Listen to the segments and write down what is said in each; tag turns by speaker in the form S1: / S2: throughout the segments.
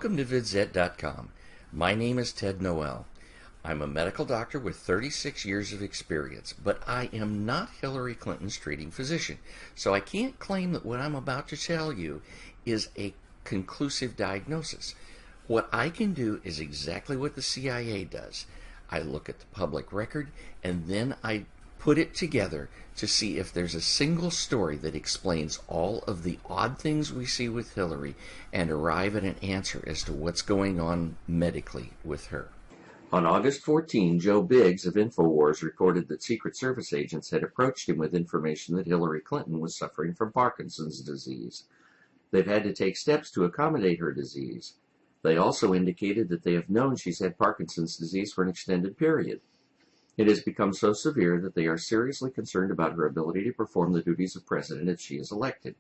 S1: Welcome to vidzet.com. My name is Ted Noel. I'm a medical doctor with 36 years of experience, but I am not Hillary Clinton's treating physician, so I can't claim that what I'm about to tell you is a conclusive diagnosis. What I can do is exactly what the CIA does. I look at the public record and then I put it together to see if there's a single story that explains all of the odd things we see with Hillary and arrive at an answer as to what's going on medically with her. On August 14, Joe Biggs of InfoWars reported that Secret Service agents had approached him with information that Hillary Clinton was suffering from Parkinson's disease. They've had to take steps to accommodate her disease. They also indicated that they have known she's had Parkinson's disease for an extended period. It has become so severe that they are seriously concerned about her ability to perform the duties of president if she is elected.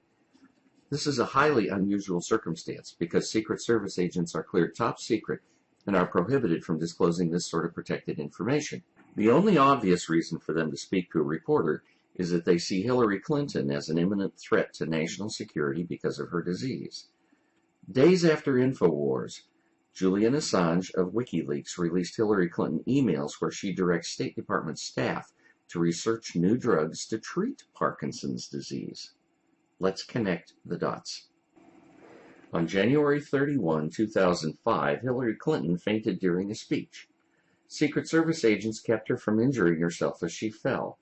S1: This is a highly unusual circumstance because Secret Service agents are cleared top secret and are prohibited from disclosing this sort of protected information. The only obvious reason for them to speak to a reporter is that they see Hillary Clinton as an imminent threat to national security because of her disease. Days after InfoWars, Julian Assange of WikiLeaks released Hillary Clinton emails where she directs State Department staff to research new drugs to treat Parkinson's disease. Let's connect the dots. On January 31, 2005, Hillary Clinton fainted during a speech. Secret Service agents kept her from injuring herself as she fell.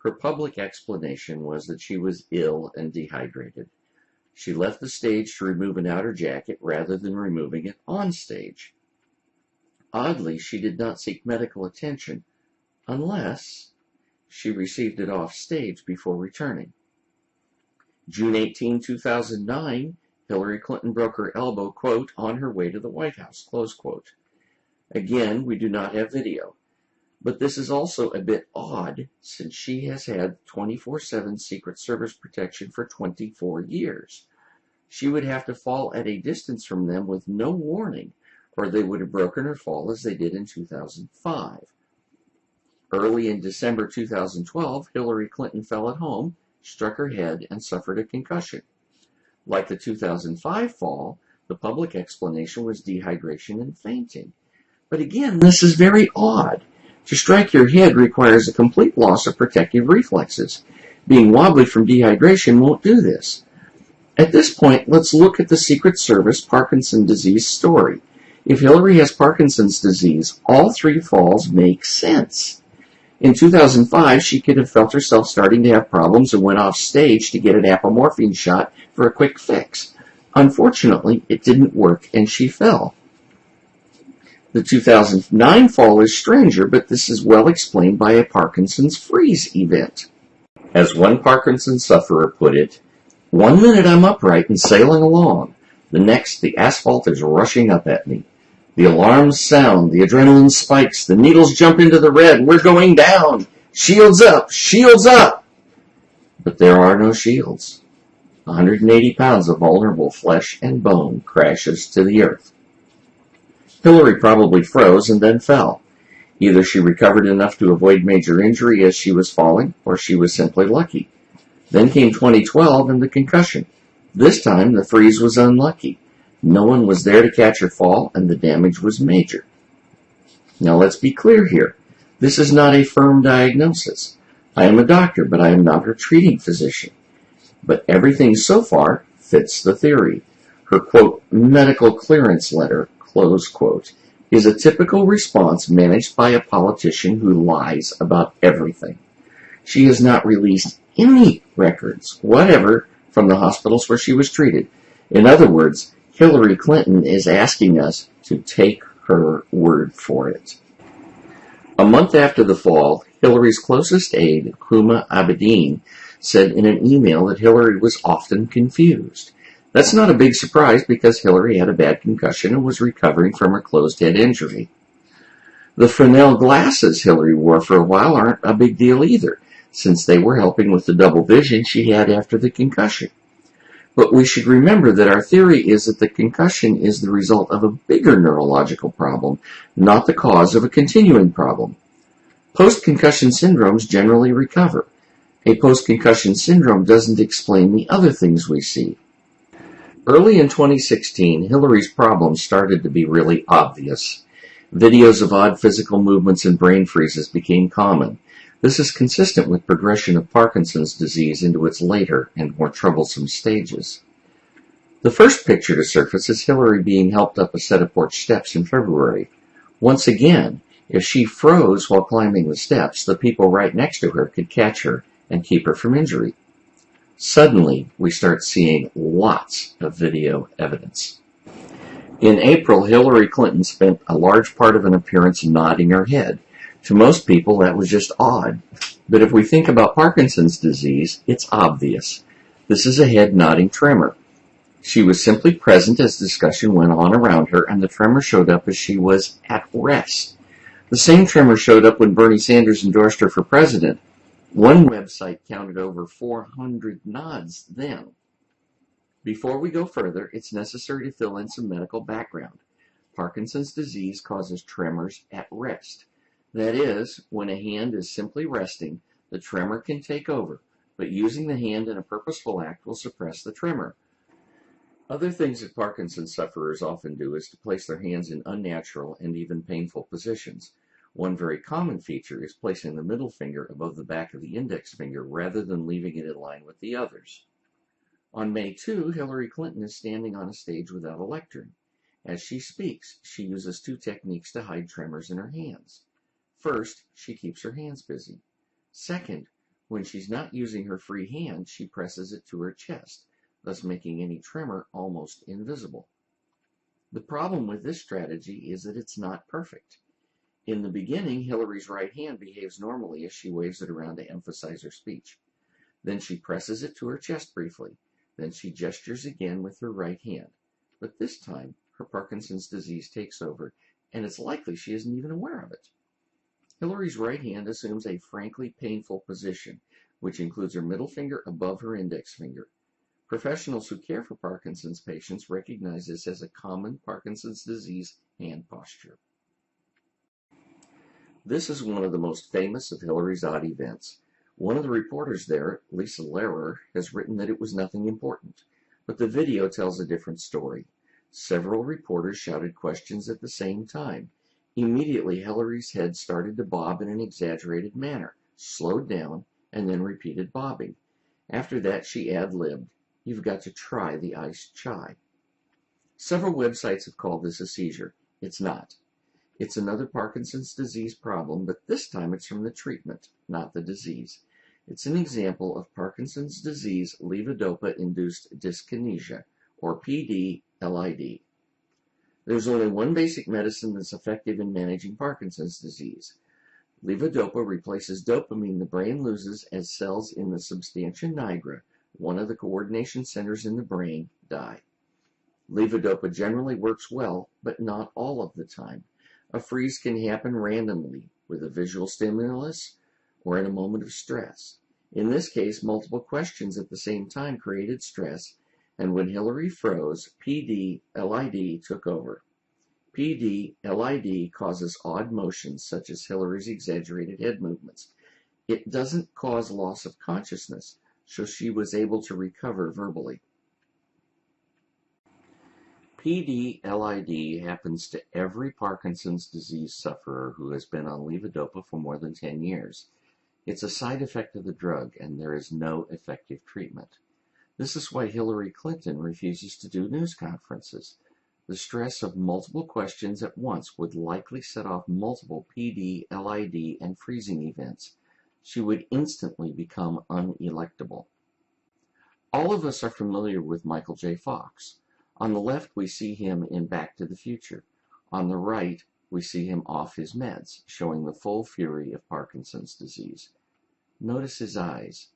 S1: Her public explanation was that she was ill and dehydrated. She left the stage to remove an outer jacket rather than removing it on stage. Oddly, she did not seek medical attention unless she received it off stage before returning. June 18, 2009, Hillary Clinton broke her elbow, quote, on her way to the White House, close quote. Again, we do not have video. But this is also a bit odd since she has had 24/7 Secret Service protection for 24 years. She would have to fall at a distance from them with no warning, or they would have broken her fall as they did in 2005. Early in December 2012, Hillary Clinton fell at home, struck her head, and suffered a concussion. Like the 2005 fall, the public explanation was dehydration and fainting. But again, this is very odd. To strike your head requires a complete loss of protective reflexes. Being wobbly from dehydration won't do this. At this point, let's look at the Secret Service Parkinson's disease story. If Hillary has Parkinson's disease, all three falls make sense. In 2005, she could have felt herself starting to have problems and went off stage to get an apomorphine shot for a quick fix. Unfortunately, it didn't work and she fell. The 2009 fall is stranger, but this is well explained by a Parkinson's freeze event. As one Parkinson's sufferer put it, 1 minute I'm upright and sailing along. The next, the asphalt is rushing up at me. The alarms sound, the adrenaline spikes, the needles jump into the red. We're going down. Shields up, shields up. But there are no shields. 180 pounds of vulnerable flesh and bone crashes to the earth. Hillary probably froze and then fell. Either she recovered enough to avoid major injury as she was falling, or she was simply lucky. Then came 2012 and the concussion. This time the freeze was unlucky. No one was there to catch her fall, and the damage was major. Now let's be clear here. This is not a firm diagnosis. I am a doctor, but I am not her treating physician. But everything so far fits the theory. Her, quote, medical clearance letter, close quote, is a typical response managed by a politician who lies about everything. She has not released any records, whatever, from the hospitals where she was treated. In other words, Hillary Clinton is asking us to take her word for it. A month after the fall, Hillary's closest aide, Huma Abedin, said in an email that Hillary was often confused. That's not a big surprise because Hillary had a bad concussion and was recovering from her closed head injury. The Fresnel glasses Hillary wore for a while aren't a big deal either, since they were helping with the double vision she had after the concussion. But we should remember that our theory is that the concussion is the result of a bigger neurological problem, not the cause of a continuing problem. Post-concussion syndromes generally recover. A post-concussion syndrome doesn't explain the other things we see. Early in 2016, Hillary's problems started to be really obvious. Videos of odd physical movements and brain freezes became common. This is consistent with progression of Parkinson's disease into its later and more troublesome stages. The first picture to surface is Hillary being helped up a set of porch steps in February. Once again, if she froze while climbing the steps, the people right next to her could catch her and keep her from injury. Suddenly, we start seeing lots of video evidence. In April, Hillary Clinton spent a large part of an appearance nodding her head. To most people, that was just odd. But if we think about Parkinson's disease, it's obvious. This is a head nodding tremor. She was simply present as discussion went on around her, and the tremor showed up as she was at rest. The same tremor showed up when Bernie Sanders endorsed her for president. One website counted over 400 nods then. Before we go further, it's necessary to fill in some medical background. Parkinson's disease causes tremors at rest. That is, when a hand is simply resting, the tremor can take over, but using the hand in a purposeful act will suppress the tremor. Other things that Parkinson's sufferers often do is to place their hands in unnatural and even painful positions. One very common feature is placing the middle finger above the back of the index finger rather than leaving it in line with the others. On May 2, Hillary Clinton is standing on a stage without a lectern. As she speaks, she uses two techniques to hide tremors in her hands. First, she keeps her hands busy. Second, when she's not using her free hand, she presses it to her chest, thus making any tremor almost invisible. The problem with this strategy is that it's not perfect. In the beginning, Hillary's right hand behaves normally as she waves it around to emphasize her speech. Then she presses it to her chest briefly. Then she gestures again with her right hand. But this time, her Parkinson's disease takes over, and it's likely she isn't even aware of it. Hillary's right hand assumes a frankly painful position, which includes her middle finger above her index finger. Professionals who care for Parkinson's patients recognize this as a common Parkinson's disease hand posture. This is one of the most famous of Hillary's odd events. One of the reporters there, Lisa Lehrer, has written that it was nothing important, but the video tells a different story. Several reporters shouted questions at the same time. Immediately, Hillary's head started to bob in an exaggerated manner, slowed down, and then repeated bobbing. After that, she ad-libbed, "You've got to try the iced chai." Several websites have called this a seizure. It's not. It's another Parkinson's disease problem, but this time it's from the treatment, not the disease. It's an example of Parkinson's disease levodopa-induced dyskinesia, or PD-LID. There's only one basic medicine that's effective in managing Parkinson's disease. Levodopa replaces dopamine the brain loses as cells in the substantia nigra, one of the coordination centers in the brain, die. Levodopa generally works well, but not all of the time. A freeze can happen randomly with a visual stimulus or in a moment of stress. In this case, multiple questions at the same time created stress, and when Hillary froze, PD-LID took over. PD-LID causes odd motions such as Hillary's exaggerated head movements. It doesn't cause loss of consciousness, so she was able to recover verbally. PD-LID happens to every Parkinson's disease sufferer who has been on levodopa for more than 10 years. It's a side effect of the drug, and there is no effective treatment. This is why Hillary Clinton refuses to do news conferences. The stress of multiple questions at once would likely set off multiple PD-LID and freezing events. She would instantly become unelectable. All of us are familiar with Michael J. Fox. On the left, we see him in Back to the Future. On the right, we see him off his meds, showing the full fury of Parkinson's disease. Notice his eyes.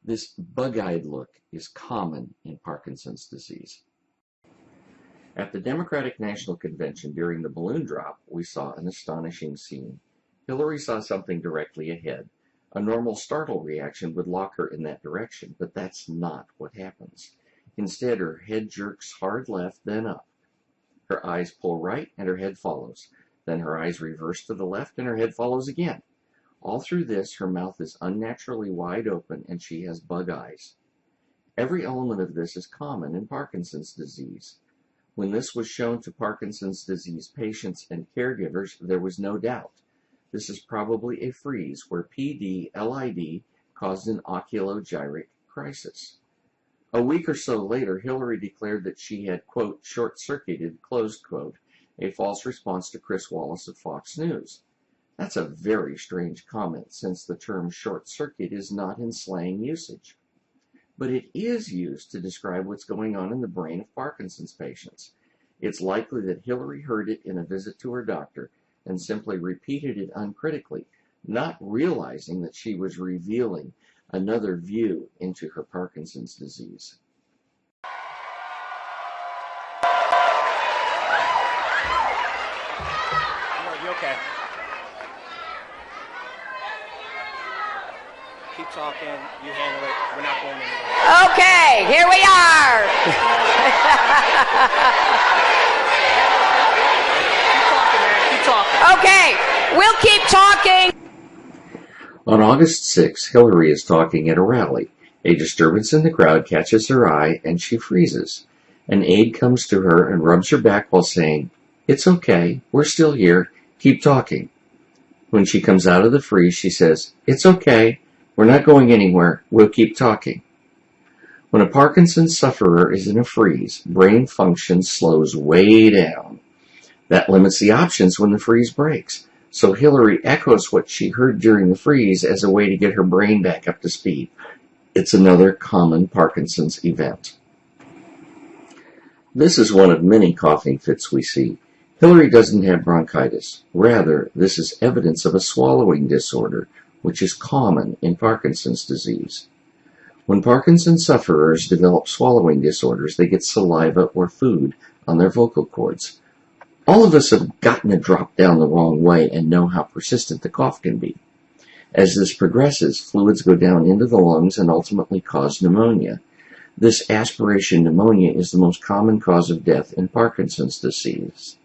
S1: This bug-eyed look is common in Parkinson's disease. At the Democratic National Convention during the balloon drop, we saw an astonishing scene. Hillary saw something directly ahead. A normal startle reaction would lock her in that direction, but that's not what happens. Instead, her head jerks hard left, then up. Her eyes pull right, and her head follows. Then her eyes reverse to the left, and her head follows again. All through this, her mouth is unnaturally wide open, and she has bug eyes. Every element of this is common in Parkinson's disease. When this was shown to Parkinson's disease patients and caregivers, there was no doubt. This is probably a freeze where PD-LID caused an oculogyric crisis. A week or so later, Hillary declared that she had, quote, short-circuited, closed quote, a false response to Chris Wallace of Fox News. That's a very strange comment, since the term short circuit is not in slang usage. But it is used to describe what's going on in the brain of Parkinson's patients. It's likely that Hillary heard it in a visit to her doctor and simply repeated it uncritically, not realizing that she was revealing another view into her Parkinson's disease.
S2: You okay? Keep talking. You handle it. We're not going anywhere.
S3: Okay, here we are.
S2: Keep talking, man. Keep talking.
S3: Okay, we'll keep talking.
S1: On August 6, Hillary is talking at a rally. A disturbance in the crowd catches her eye and she freezes. An aide comes to her and rubs her back while saying, "It's okay, we're still here, keep talking." When she comes out of the freeze, she says, "It's okay, we're not going anywhere, we'll keep talking." When a Parkinson's sufferer is in a freeze, brain function slows way down. That limits the options when the freeze breaks. So Hillary echoes what she heard during the freeze as a way to get her brain back up to speed. It's another common Parkinson's event. This is one of many coughing fits we see. Hillary doesn't have bronchitis. Rather, this is evidence of a swallowing disorder, which is common in Parkinson's disease. When Parkinson's sufferers develop swallowing disorders, they get saliva or food on their vocal cords. All of us have gotten a drop down the wrong way and know how persistent the cough can be. As this progresses, fluids go down into the lungs and ultimately cause pneumonia. This aspiration pneumonia is the most common cause of death in Parkinson's disease.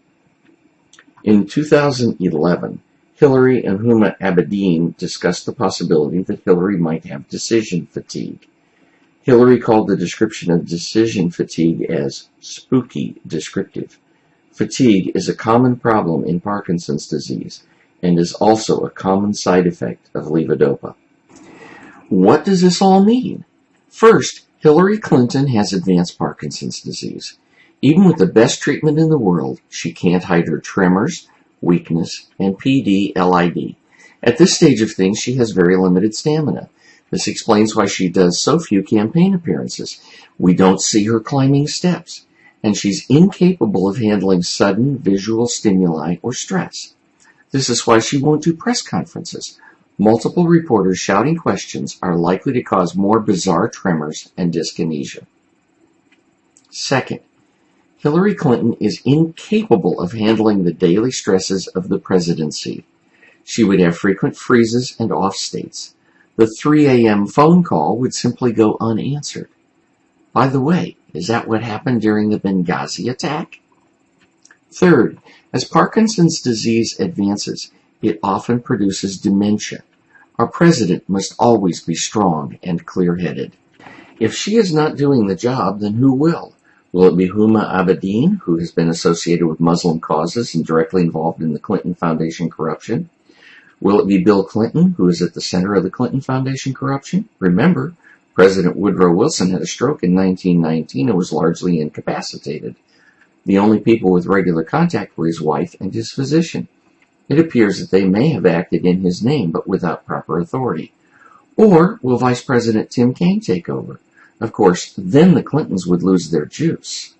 S1: In 2011, Hillary and Huma Abedin discussed the possibility that Hillary might have decision fatigue. Hillary called the description of decision fatigue as spooky descriptive. Fatigue is a common problem in Parkinson's disease and is also a common side effect of levodopa. What does this all mean? First, Hillary Clinton has advanced Parkinson's disease. Even with the best treatment in the world, she can't hide her tremors, weakness, and PD-LID. At this stage of things, she has very limited stamina. This explains why she does so few campaign appearances. We don't see her climbing steps, and she's incapable of handling sudden visual stimuli or stress. This is why she won't do press conferences. Multiple reporters shouting questions are likely to cause more bizarre tremors and dyskinesia. Second, Hillary Clinton is incapable of handling the daily stresses of the presidency. She would have frequent freezes and off states. The 3 a.m. phone call would simply go unanswered. By the way, is that what happened during the Benghazi attack? Third, as Parkinson's disease advances, it often produces dementia. Our president must always be strong and clear-headed. If she is not doing the job, then who will? Will it be Huma Abedin, who has been associated with Muslim causes and directly involved in the Clinton Foundation corruption? Will it be Bill Clinton, who is at the center of the Clinton Foundation corruption? Remember, President Woodrow Wilson had a stroke in 1919 and was largely incapacitated. The only people with regular contact were his wife and his physician. It appears that they may have acted in his name, but without proper authority. Or will Vice President Tim Kaine take over? Of course, then the Clintons would lose their juice.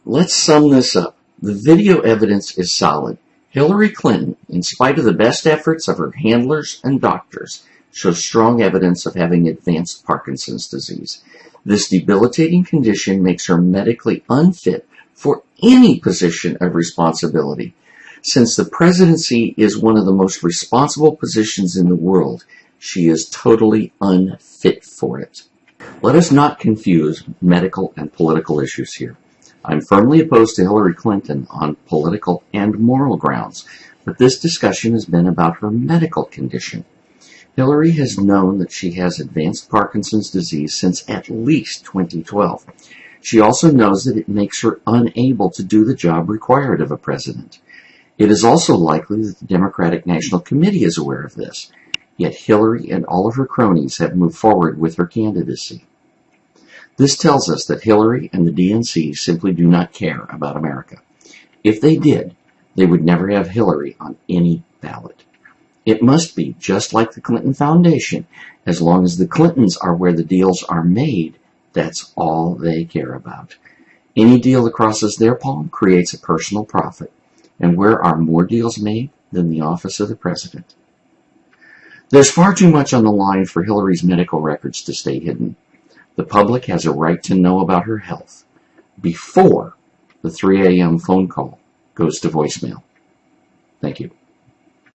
S1: Let's sum this up. The video evidence is solid. Hillary Clinton, in spite of the best efforts of her handlers and doctors, shows strong evidence of having advanced Parkinson's disease. This debilitating condition makes her medically unfit for any position of responsibility. Since the presidency is one of the most responsible positions in the world, she is totally unfit for it. Let us not confuse medical and political issues here. I'm firmly opposed to Hillary Clinton on political and moral grounds, but this discussion has been about her medical condition. Hillary has known that she has advanced Parkinson's disease since at least 2012. She also knows that it makes her unable to do the job required of a president. It is also likely that the Democratic National Committee is aware of this, yet Hillary and all of her cronies have moved forward with her candidacy. This tells us that Hillary and the DNC simply do not care about America. If they did, they would never have Hillary on any ballot. It must be just like the Clinton Foundation. As long as the Clintons are where the deals are made, that's all they care about. Any deal that crosses their palm creates a personal profit. And where are more deals made than the office of the president? There's far too much on the line for Hillary's medical records to stay hidden. The public has a right to know about her health before the 3 a.m. phone call goes to voicemail. Thank you.